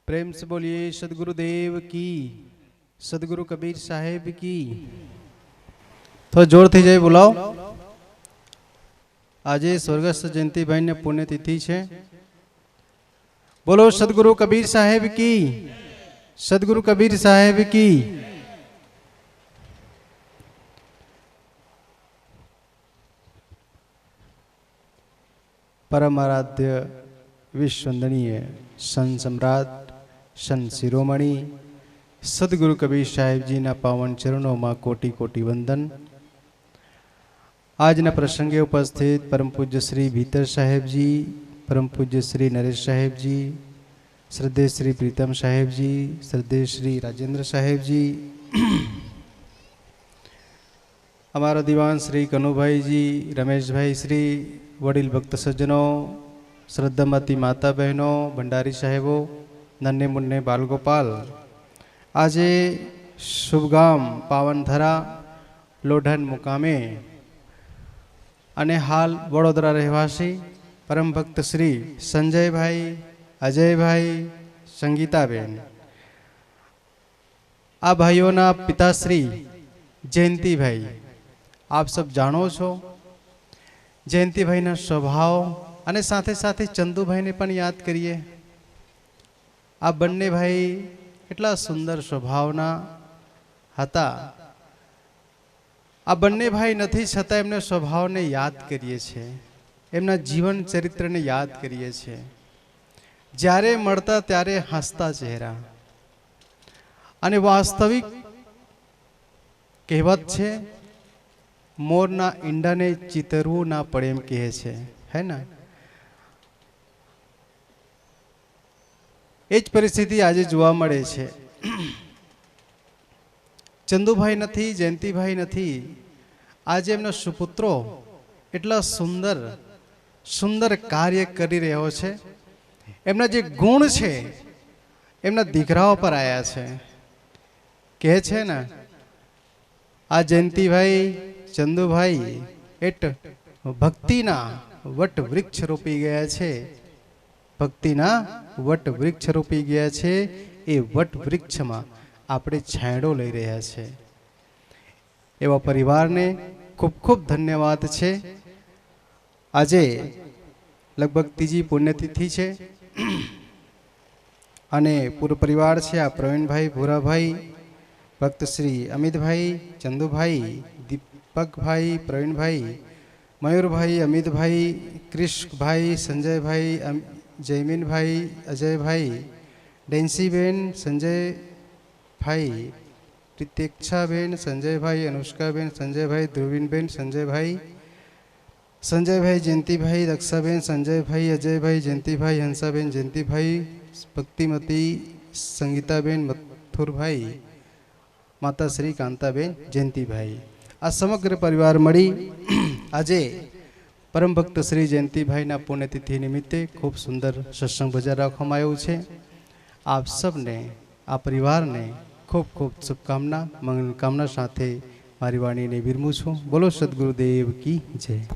प्रेम से बोलिए सदगुरुदेव की, सदगुरु कबीर साहेब की। तो जोर थी जाए बोलाओ। आज स्वर्गस्थ जयंती भाई ने पुण्यतिथि है। बोलो सदगुरु कबीर साहेब की, सदगुरु कबीर साहेब की। परम आराध्य विश्ववंदनीय संत सम्राट संत शिरोमणि सदगुरु कबीर साहेब जी ना पावन चरणों में कोटि कोटि वंदन। आज ना प्रसंगे उपस्थित परम पूज्य श्री भीतर साहेब जी, परम पूज्य श्री नरेश साहेब जी, श्रद्धेय श्री प्रीतम साहेब जी, श्रद्धेय श्री राजेंद्र साहेब जी, हमारा दीवान श्री कनुभाई जी, रमेश भाई श्री, वडील भक्त सज्जनों, श्रद्धामती माता बहनों, भंडारी साहेबो, नन्हे मुन्ने बाल गोपाल, आज शुभगाम पावनधरा लोढन मुकामे अने हाल वडोदरा रहवासी परम भक्त श्री संजय भाई, अजय भाई, संगीताबेन, आ भाइयों ना पिताश्री जयंती भाई, आप सब जाणो छो जयंती भाई ना स्वभाव अने साथे साथे चंदू भाई ने पण याद करिए। आ बन्ने भाई एटला सुंदर स्वभावना हता। आ बन्ने भाई नथी छतां एमने स्वभावने याद करीए छे, एमना जीवन चरित्रने याद करीए छे। ज्यारे मळता त्यारे हसता चेहरा अने वास्तविक कहेवत छे मोरना ईंडाने चीतरवू ना पड़े एम कहे छे, है ना। एज परिस्थिति आज जोवा मळे छे। चंदुभाई नथी, जयंतीभाई नथी, आज एमना सुपुत्रो एटला सुंदर सुंदर कार्य करी रह्यो छे। एमना जे गुण छे एमना दीकराओ पर आया छे। कहे छे ना आ जयंतीभाई चंदुभाई एट भक्तिना वट वृक्ष रोपी गया छे, भक्तिना वट वृक्ष रोपी गया छे। ए वट वृक्ष में आपणे छायडो लई रह्या छे। एवा परिवार ने खूब खूब धन्यवाद छे। आजे लगभग तीजी पुण्यतिथि छे अने पूरो परिवार छे। आ प्रवीण भाई, भूरा भाई, भक्त श्री अमित भाई, चंदू भाई, दीपक भाई, प्रवीण भाई, मयूर भाई, अमित भाई, कृष्ण भाई, संजय भाई, जयमीन भाई, अजय भाई, डेंसी बेन, संजय भाई, प्रतीक्षा बेन, संजय भाई, अनुष्का बेन, संजय भाई, ध्रुवीन बेन, संजय भाई, जयंती भाई, रक्षा बेन, संजय भाई, अजय भाई, जयंती भाई, हंसा बेन, जयंती भाई, भक्तिमती, संगीता बेन, मथुर भाई, माता श्री कांताबेन, जयंती भाई, आ समग्र परिवार मळी आजे परम भक्त श्री जयंती भाई ना पुण्यतिथि निमित्ते खूब सुंदर सत्संग भजन राखवामां आव्युं छे। आप सबने, आ परिवार ने खूब खूब शुभकामना, मंगल कामना साथे मारी वाणी ने विरमूं छुं। बोलो सद्गुरुदेव की जय।